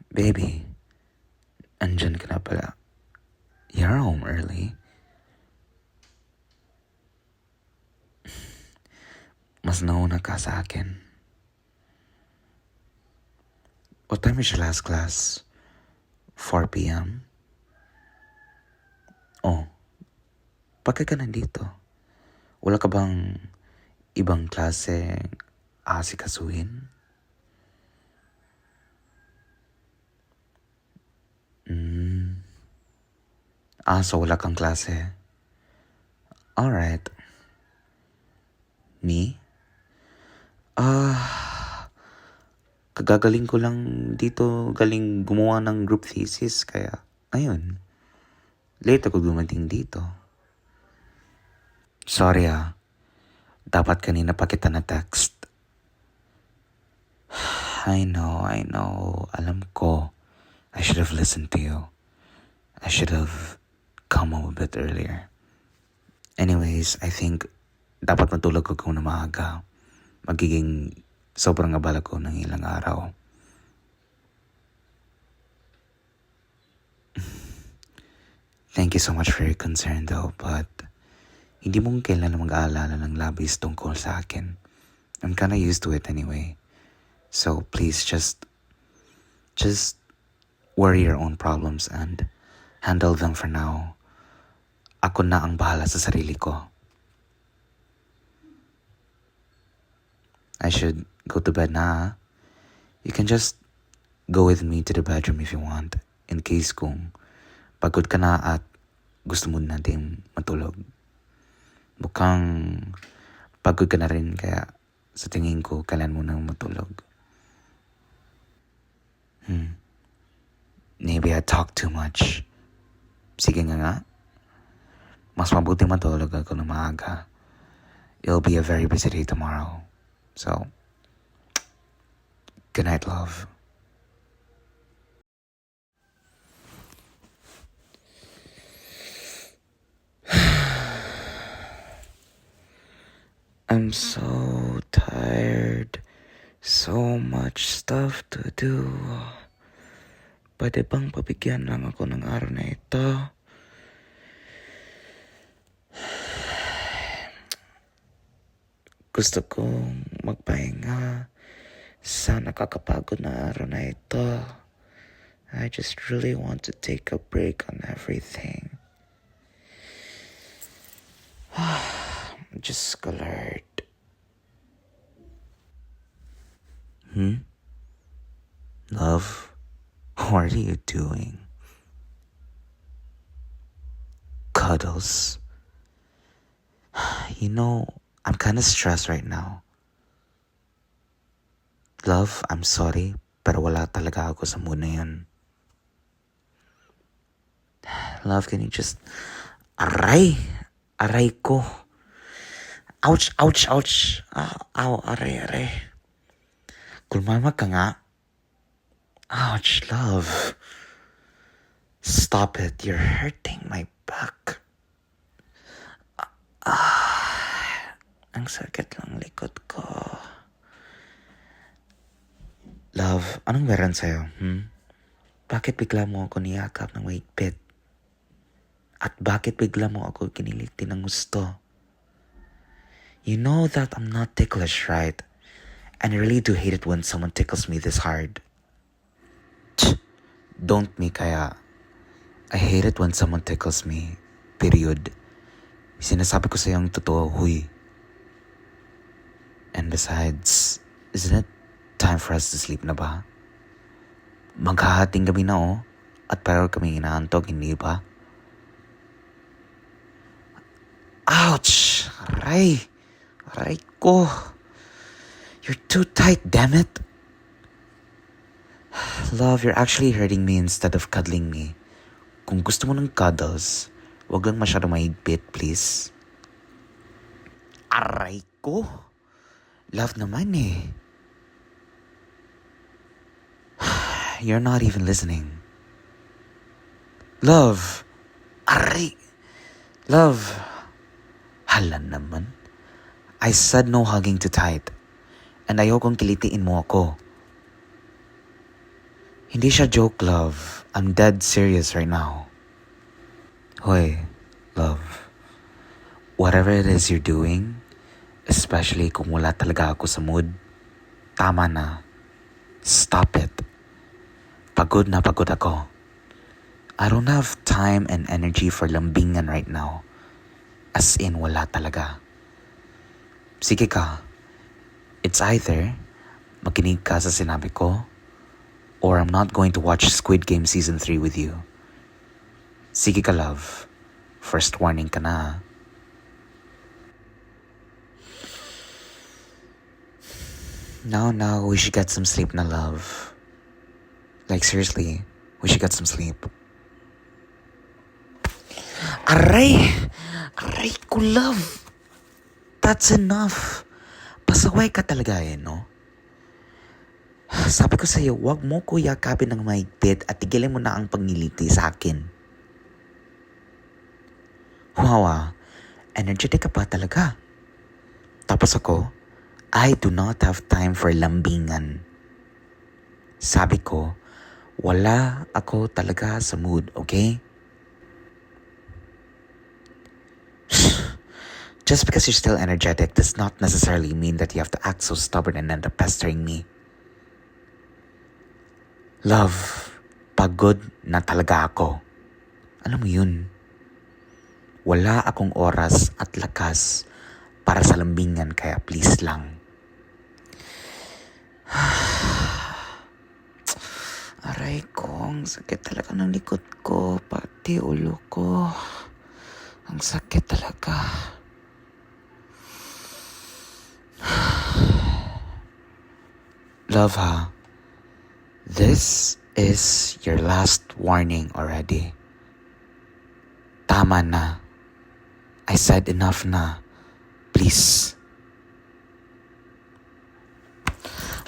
Baby, andyan ka na pala. You're home early. Mas nauna ka sa akin. What time is your last class? 4 p.m.? Oh, bakit ka nandito? Wala ka bang ibang klase asikasuhin? So wala kang klase? Alright. Me? Kagagaling ko lang dito, galing gumawa ng group thesis, kaya ayun, late ako dumating dito. Sorry dapat kanina pa kita na text. I know, alam ko, I should have listened to you. I should have come home a bit earlier. Anyways, I think dapat matulog ako na maaga. Magiging sobrang abala ko ng ilang araw. Thank you so much for your concern though, but hindi mo kailan mag-aalala ng labis tungkol sa akin. I'm kinda used to it anyway. So please just worry your own problems and handle them for now. Ako na ang bahala sa sarili ko. I should go to bed na. You can just go with me to the bedroom if you want, in case kung pagod ka na at gusto mo natin matulog. Mukhang pagod ka na rin, kaya sa tingin ko kailan mo nang matulog. Maybe I talk too much. Sige nga. Mas mabuti matulog ako ng maaga. It'll be a very busy day tomorrow. So, good night, love. I'm so tired. So much stuff to do. Pwede bang pabigyan lang ako ng araw na ito? Gusto kong magpahinga sa nakakapagod na araw na ito. I just really want to take a break on everything. I'm just scared. Love, what are you doing? Cuddles. You know, I'm kind of stressed right now. Love, I'm sorry, pero wala talaga ako sa mood na yun. Love, can you just... Aray ko. Ouch. Ow, aray. Kulmama ka nga. Ouch, love. Stop it, you're hurting my back. Ang sakit lang likod ko. Love, anong meron sa'yo? Bakit bigla mo ako niyakap ng mahigpit? At bakit bigla mo ako kiniliti ng gusto? You know that I'm not ticklish, right? And I really do hate it when someone tickles me this hard. Don't me kaya. I hate it when someone tickles me. Period. Sinasabi ko sa'yo ang totoo, huy. And besides, isn't it time for us to sleep na ba? Maghahating gabi na at pareho kami inaantok, hindi ba? Ouch! Aray ko. You're too tight, damn it. Love, you're actually hurting me instead of cuddling me. Kung gusto mo ng cuddles, wag lang masyado mahigpit, please. Aray ko. Love naman eh. You're not even listening. Love. Aray. Love. Hala naman. I said no hugging too tight. And ayokong kilitiin mo ako. Hindi siya joke, love. I'm dead serious right now. Hoy, love. Whatever it is you're doing, especially kung wala talaga ako sa mood, tama na. Stop it. Pagod na pagod ako. I don't have time and energy for lambingan right now. As in, wala talaga. Sige ka. It's either makinig ka sa sinabi ko or I'm not going to watch Squid Game Season 3 with you. Sige ka, love. First warning ka na. Now, we should get some sleep na, love. Like, seriously, we should get some sleep. Aray! Aray ko, love! That's enough. Pasaway ka talaga no? Sabi ko sa'yo, wag mo ko yakapin ng mahigpit at tigilin mo na ang pangiliti sa akin. Wow, energetic ka pa talaga. Tapos ako, I do not have time for lambingan. Sabi ko, wala ako talaga sa mood, okay? Just because you're still energetic does not necessarily mean that you have to act so stubborn and end up pestering me. Love, pagod na talaga ako. Alam mo yun? Wala akong oras at lakas para sa lambingan kaya please lang. Aray ko, ang sakit talaga ng likod ko, pati ulo ko. Ang sakit talaga. Love, ha? This is your last warning already. Tama na. I said enough na. Please.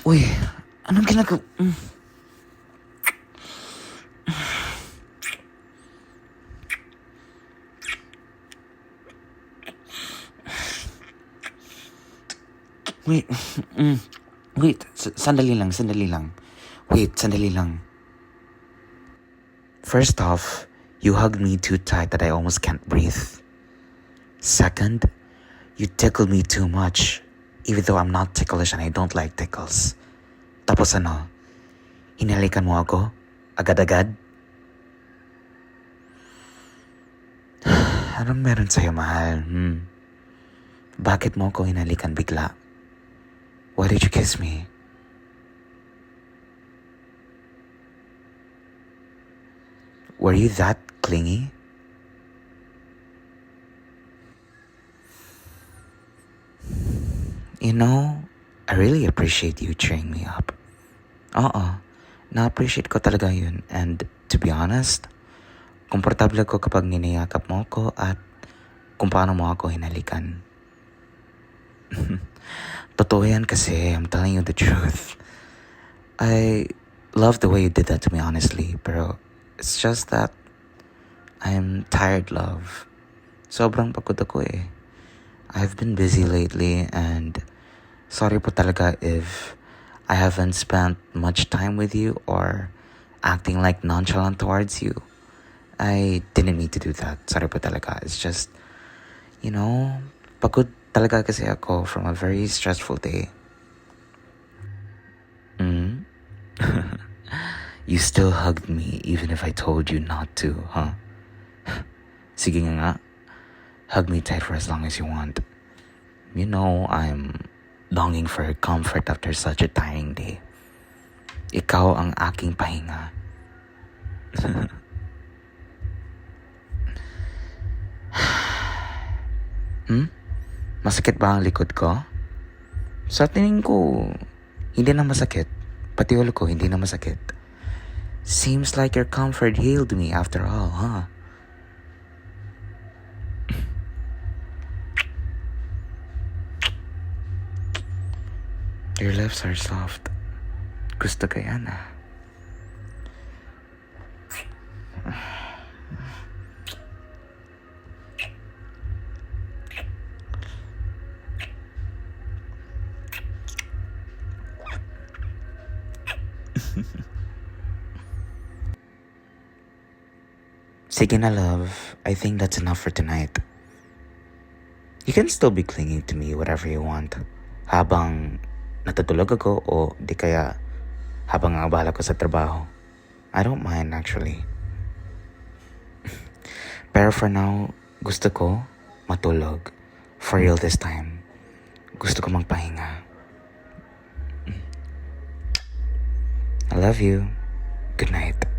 Uy, anong ginagawa? Wait, sandali lang. Wait, sandali lang. First off, you hugged me too tight that I almost can't breathe. Second, you tickled me too much, even though I'm not ticklish and I don't like tickles. Tapos ano, hinalikan mo ako? Agad-agad? Anong meron sa'yo, mahal? Bakit mo ako hinalikan bigla? Why did you kiss me? Were you that clingy? You know, I really appreciate you cheering me up. Oo, na-appreciate ko talaga yun. And to be honest, komportable ko kapag niniyakap mo ko at kung paano mo ako hinalikan. Totoo yan kasi, I'm telling you the truth. I love the way you did that to me, honestly. Pero it's just that I'm tired, love. Sobrang pagod ako eh. I've been busy lately and sorry po talaga if I haven't spent much time with you or acting like nonchalant towards you. I didn't mean to do that. Sorry po talaga. It's just, pagod talaga kasi ako from a very stressful day. You still hugged me even if I told you not to, huh? Sige nga. Hug me tight for as long as you want. You know, I'm longing for comfort after such a tiring day. Ikaw ang aking pahinga. Masakit ba ang likod ko? Sa tingin ko, hindi na masakit. Pati ulo ko, hindi na masakit. Seems like your comfort healed me after all, huh? Your lips are soft. Gusto ko yan, ah. Sige na, love. I think that's enough for tonight. You can still be clinging to me whatever you want. Habang natutulog ako o di kaya habang abala ko sa trabaho. I don't mind actually. Pero for now, gusto ko matulog. For real this time. Gusto ko magpahinga. I love you. Good night.